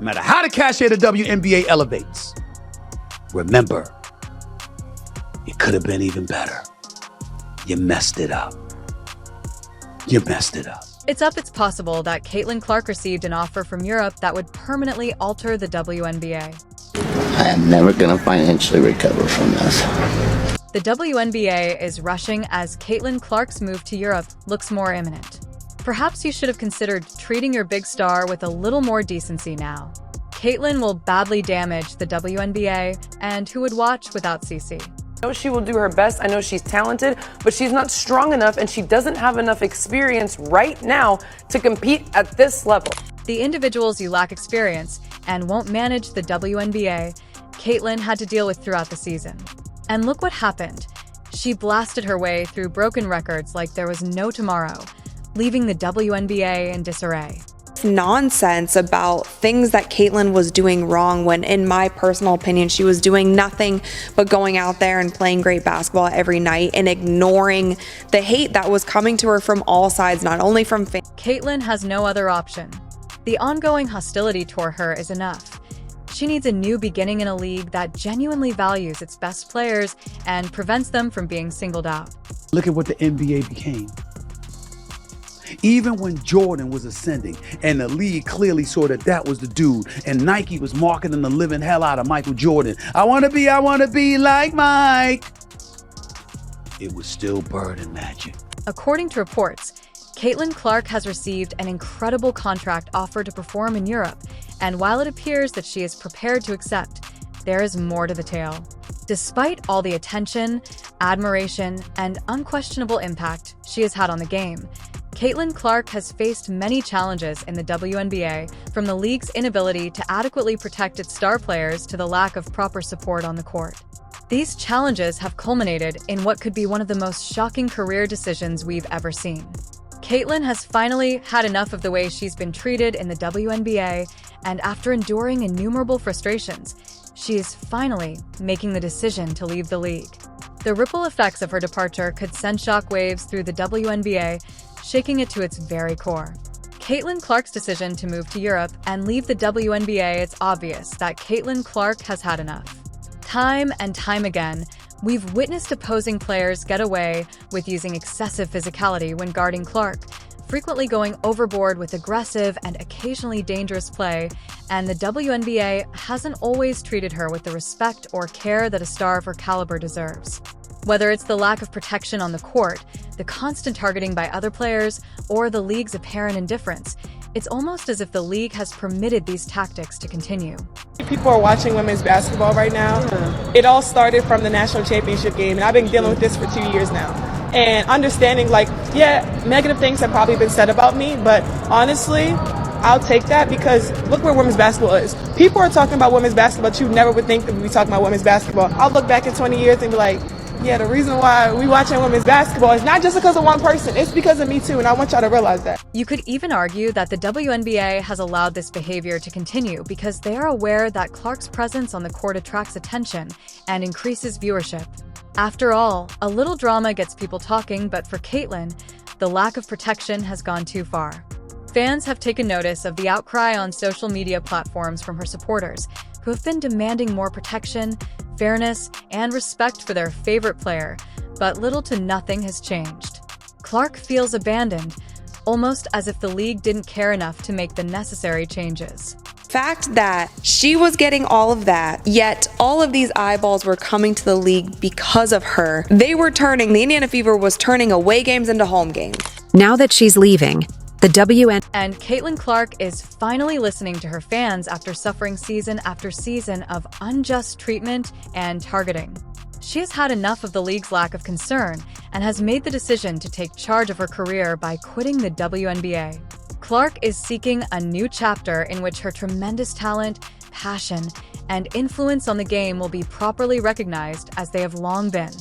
No matter how the cachet of the WNBA elevates, remember, it could have been even better. You messed it up. You messed it up. It's possible that Caitlin Clark received an offer from Europe that would permanently alter the WNBA. I am never going to financially recover from this. The WNBA is rushing as Caitlin Clark's move to Europe looks more imminent. Perhaps you should have considered treating your big star with a little more decency now. Caitlin will badly damage the WNBA, and who would watch without CC? I know she will do her best. I know she's talented, but she's not strong enough and she doesn't have enough experience right now to compete at this level. The individuals you lack experience and won't manage the WNBA, Caitlin had to deal with throughout the season. And look what happened. She blasted her way through broken records like there was no tomorrow, leaving the WNBA in disarray. Nonsense about things that Caitlin was doing wrong when, in my personal opinion, she was doing nothing but going out there and playing great basketball every night and ignoring the hate that was coming to her from all sides, not only from fans. Caitlin has no other option. The ongoing hostility toward her is enough. She needs a new beginning in a league that genuinely values its best players and prevents them from being singled out. Look at what the NBA became. Even when Jordan was ascending and the league clearly saw that was the dude, and Nike was marketing the living hell out of Michael Jordan. I want to be like Mike. It was still Bird and Magic. According to reports, Caitlin Clark has received an incredible contract offer to perform in Europe, and while it appears that she is prepared to accept, there is more to the tale. Despite all the attention, admiration, and unquestionable impact she has had on the game, Caitlin Clark has faced many challenges in the WNBA, from the league's inability to adequately protect its star players to the lack of proper support on the court. These challenges have culminated in what could be one of the most shocking career decisions we've ever seen. Caitlin has finally had enough of the way she's been treated in the WNBA, and after enduring innumerable frustrations, she is finally making the decision to leave the league. The ripple effects of her departure could send shockwaves through the WNBA, shaking it to its very core. Caitlin Clark's decision to move to Europe and leave the WNBA, it's obvious that Caitlin Clark has had enough. Time and time again, we've witnessed opposing players get away with using excessive physicality when guarding Clark, frequently going overboard with aggressive and occasionally dangerous play, and the WNBA hasn't always treated her with the respect or care that a star of her caliber deserves. Whether it's the lack of protection on the court, the constant targeting by other players, or the league's apparent indifference, it's almost as if the league has permitted these tactics to continue. People are watching women's basketball right now. It all started from the national championship game, and I've been dealing with this for 2 years now. And understanding, negative things have probably been said about me, but honestly, I'll take that because look where women's basketball is. People are talking about women's basketball, but you never would think that we'd be talking about women's basketball. I'll look back in 20 years and be like, yeah, the reason why we watching women's basketball is not just because of one person, it's because of me too, and I want y'all to realize that. You could even argue that the WNBA has allowed this behavior to continue because they are aware that Clark's presence on the court attracts attention and increases viewership. After all, a little drama gets people talking, but for Caitlin, the lack of protection has gone too far. Fans have taken notice of the outcry on social media platforms from her supporters, who have been demanding more protection, fairness, and respect for their favorite player, but little to nothing has changed. Clark feels abandoned, almost as if the league didn't care enough to make the necessary changes. Fact that she was getting all of that, yet all of these eyeballs were coming to the league because of her. The Indiana Fever was turning away games into home games. Now that she's leaving, the And Caitlin Clark is finally listening to her fans after suffering season after season of unjust treatment and targeting. She has had enough of the league's lack of concern and has made the decision to take charge of her career by quitting the WNBA. Clark is seeking a new chapter in which her tremendous talent, passion, and influence on the game will be properly recognized as they have long been.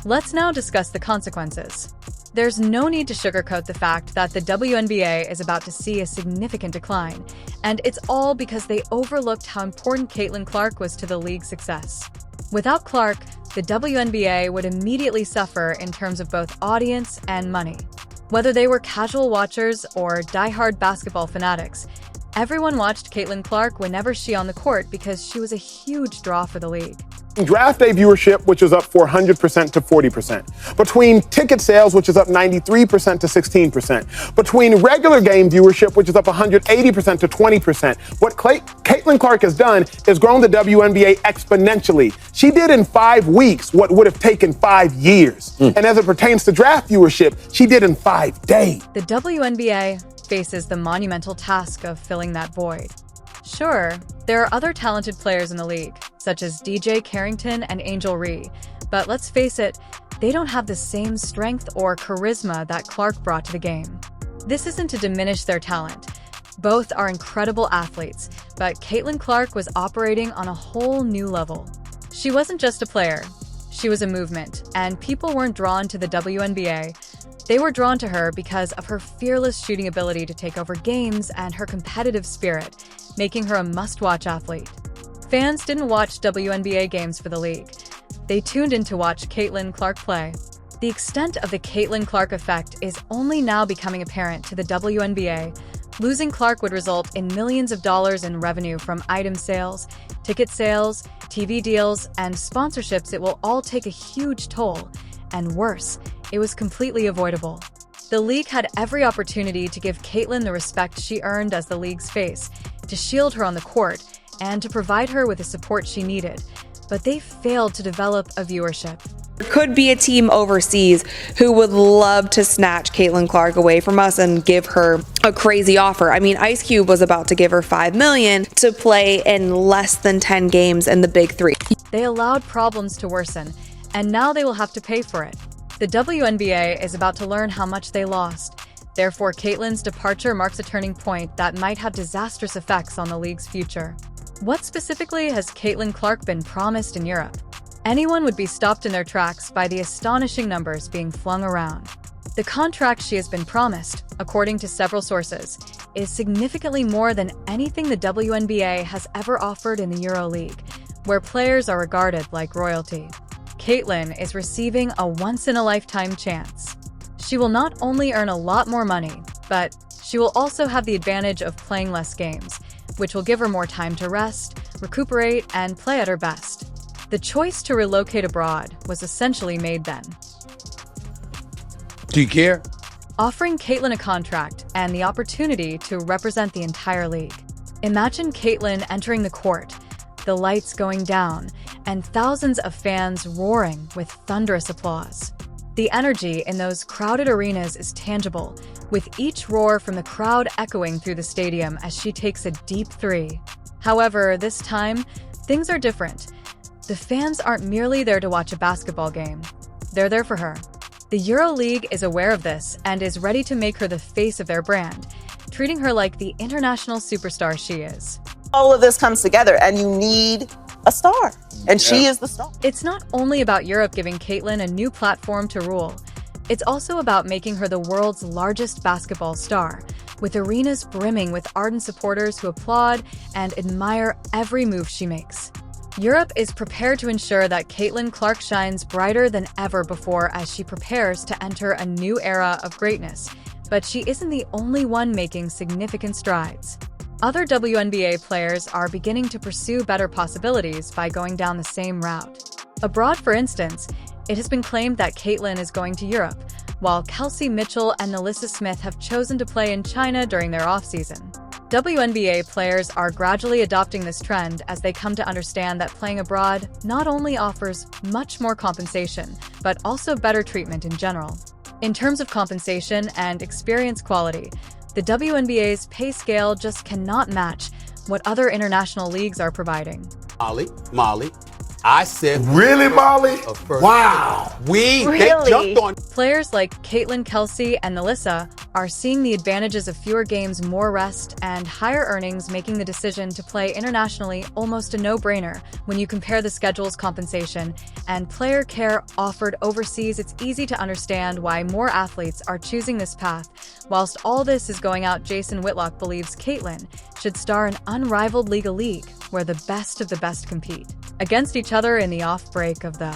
Let's now discuss the consequences. There's no need to sugarcoat the fact that the WNBA is about to see a significant decline, and it's all because they overlooked how important Caitlin Clark was to the league's success. Without Clark, the WNBA would immediately suffer in terms of both audience and money. Whether they were casual watchers or die-hard basketball fanatics, Everyone watched Caitlin Clark whenever she on the court because she was a huge draw for the league. Draft day viewership, which is up 400% to 40%. Between ticket sales, which is up 93% to 16%. Between regular game viewership, which is up 180% to 20%. What Caitlin Clark has done is grown the WNBA exponentially. She did in 5 weeks what would have taken 5 years. And as it pertains to draft viewership, she did in 5 days. The WNBA faces the monumental task of filling that void. Sure, there are other talented players in the league, such as DJ Carrington and Angel Ree, but let's face it, they don't have the same strength or charisma that Clark brought to the game. This isn't to diminish their talent. Both are incredible athletes, but Caitlin Clark was operating on a whole new level. She wasn't just a player, she was a movement, and people weren't drawn to the WNBA. They were drawn to her because of her fearless shooting ability to take over games and her competitive spirit, making her a must-watch athlete. Fans didn't watch WNBA games for the league. They tuned in to watch Caitlin Clark play. The extent of the Caitlin Clark effect is only now becoming apparent to the WNBA. Losing Clark would result in millions of dollars in revenue from item sales, ticket sales, TV deals, and sponsorships. It will all take a huge toll. And worse, it was completely avoidable. The league had every opportunity to give Caitlin the respect she earned as the league's face, to shield her on the court, and to provide her with the support she needed. But they failed to develop a viewership. There could be a team overseas who would love to snatch Caitlin Clark away from us and give her a crazy offer. I mean, Ice Cube was about to give her $5 million to play in less than 10 games in the Big Three. They allowed problems to worsen, and now they will have to pay for it. The WNBA is about to learn how much they lost. Therefore, Caitlin's departure marks a turning point that might have disastrous effects on the league's future. What specifically has Caitlin Clark been promised in Europe? Anyone would be stopped in their tracks by the astonishing numbers being flung around. The contract she has been promised, according to several sources, is significantly more than anything the WNBA has ever offered in the EuroLeague, where players are regarded like royalty. Caitlin is receiving a once-in-a-lifetime chance. She will not only earn a lot more money, but she will also have the advantage of playing less games, which will give her more time to rest, recuperate, and play at her best. The choice to relocate abroad was essentially made then. Do you care? Offering Caitlin a contract and the opportunity to represent the entire league. Imagine Caitlin entering the court, the lights going down, and thousands of fans roaring with thunderous applause. The energy in those crowded arenas is tangible, with each roar from the crowd echoing through the stadium as she takes a deep three. However, this time, things are different. The fans aren't merely there to watch a basketball game. They're there for her. The EuroLeague is aware of this and is ready to make her the face of their brand, treating her like the international superstar she is. All of this comes together and you need a star, and she is the star. It's not only about Europe giving Caitlin a new platform to rule. It's also about making her the world's largest basketball star, with arenas brimming with ardent supporters who applaud and admire every move she makes. Europe is prepared to ensure that Caitlin Clark shines brighter than ever before as she prepares to enter a new era of greatness. But she isn't the only one making significant strides. Other WNBA players are beginning to pursue better possibilities by going down the same route. Abroad, for instance, it has been claimed that Caitlin is going to Europe, while Kelsey Mitchell and Alyssa Smith have chosen to play in China during their off-season. WNBA players are gradually adopting this trend as they come to understand that playing abroad not only offers much more compensation, but also better treatment in general. In terms of compensation and experience quality, the WNBA's pay scale just cannot match what other international leagues are providing. Molly, I said... Really, Molly? Wow. They jumped on... Players like Caitlin, Kelsey, and Alyssa are seeing the advantages of fewer games, more rest, and higher earnings, making the decision to play internationally almost a no-brainer. When you compare the schedule's compensation and player care offered overseas, it's easy to understand why more athletes are choosing this path. Whilst all this is going out, Jason Whitlock believes Caitlin should star an unrivaled league where the best of the best compete against each other in the off break of the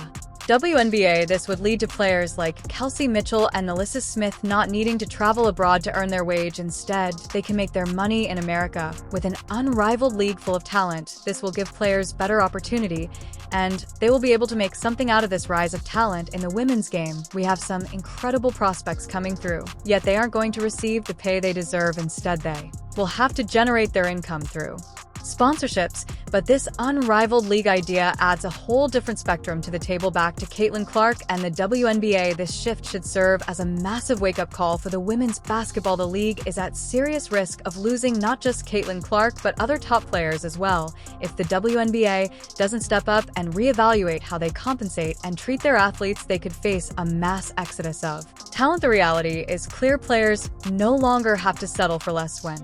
WNBA, this would lead to players like Kelsey Mitchell and Alyssa Smith not needing to travel abroad to earn their wage. Instead, they can make their money in America. With an unrivaled league full of talent, this will give players better opportunity, and they will be able to make something out of this rise of talent in the women's game. We have some incredible prospects coming through, yet they aren't going to receive the pay they deserve. Instead, they will have to generate their income through sponsorships, but this unrivaled league idea adds a whole different spectrum to the table. Back to Caitlin Clark and the WNBA, this shift should serve as a massive wake-up call for the women's basketball. The league is at serious risk of losing not just Caitlin Clark, but other top players as well. If the WNBA doesn't step up and reevaluate how they compensate and treat their athletes, they could face a mass exodus of talent. The reality is clear: players no longer have to settle for less when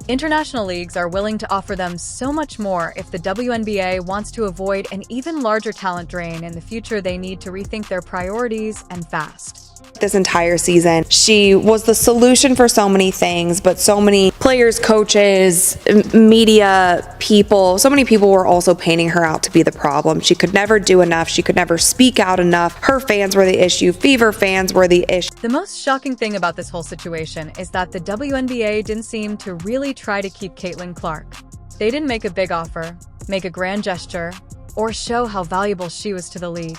international leagues are willing to offer them so much more. If the WNBA wants to avoid an even larger talent drain in the future, they need to rethink their priorities, and fast. This entire season, she was the solution for so many things, but so many players, coaches, media people, so many people were also painting her out to be the problem. She could never do enough. She could never speak out enough. Her fans were the issue. Fever fans were the issue. The most shocking thing about this whole situation is that the WNBA didn't seem to really try to keep Caitlin Clark. They didn't make a big offer, make a grand gesture, or show how valuable she was to the league.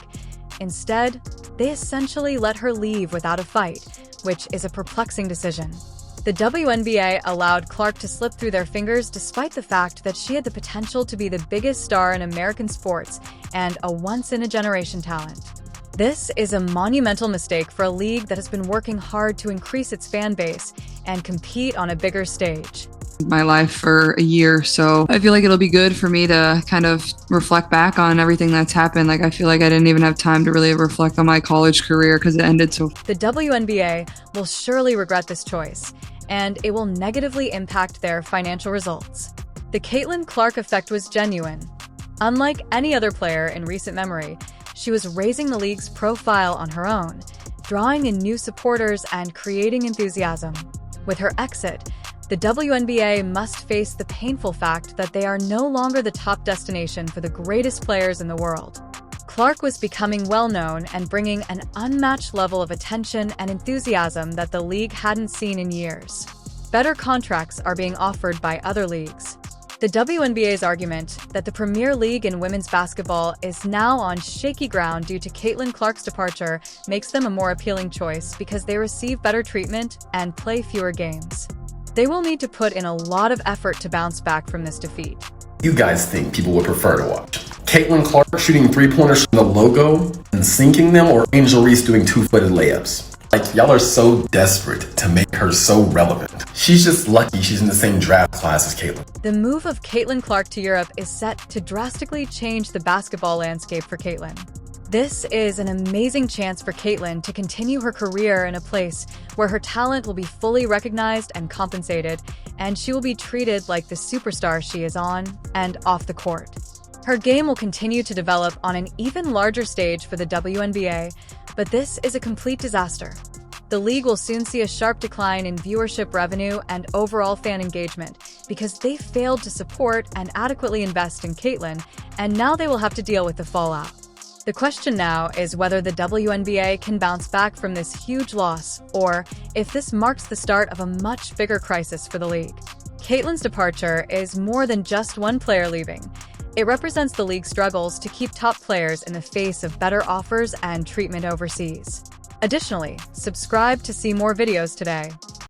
Instead, they essentially let her leave without a fight, which is a perplexing decision. The WNBA allowed Clark to slip through their fingers despite the fact that she had the potential to be the biggest star in American sports and a once-in-a-generation talent. This is a monumental mistake for a league that has been working hard to increase its fan base and compete on a bigger stage. My life for a year, so I feel like it'll be good for me to kind of reflect back on everything that's happened. Like, I feel like I didn't even have time to really reflect on my college career because it ended so. The WNBA will surely regret this choice, and it will negatively impact their financial results. The Caitlin Clark effect was genuine. Unlike any other player in recent memory, she was raising the league's profile on her own, drawing in new supporters and creating enthusiasm. With her exit, the WNBA must face the painful fact that they are no longer the top destination for the greatest players in the world. Clark was becoming well-known and bringing an unmatched level of attention and enthusiasm that the league hadn't seen in years. Better contracts are being offered by other leagues. The WNBA's argument that the premier league in women's basketball is now on shaky ground due to Caitlin Clark's departure makes them a more appealing choice because they receive better treatment and play fewer games. They will need to put in a lot of effort to bounce back from this defeat. You guys think people would prefer to watch Caitlin Clark shooting three-pointers from the logo and sinking them, or Angel Reese doing two-footed layups? Like, y'all are so desperate to make her so relevant. She's just lucky she's in the same draft class as Caitlin. The move of Caitlin Clark to Europe is set to drastically change the basketball landscape for Caitlin. This is an amazing chance for Caitlin to continue her career in a place where her talent will be fully recognized and compensated, and she will be treated like the superstar she is on and off the court. Her game will continue to develop on an even larger stage for the WNBA, but this is a complete disaster. The league will soon see a sharp decline in viewership revenue and overall fan engagement because they failed to support and adequately invest in Caitlin, and now they will have to deal with the fallout. The question now is whether the WNBA can bounce back from this huge loss, or if this marks the start of a much bigger crisis for the league. Caitlin's departure is more than just one player leaving. It represents the league's struggles to keep top players in the face of better offers and treatment overseas. Additionally, subscribe to see more videos today.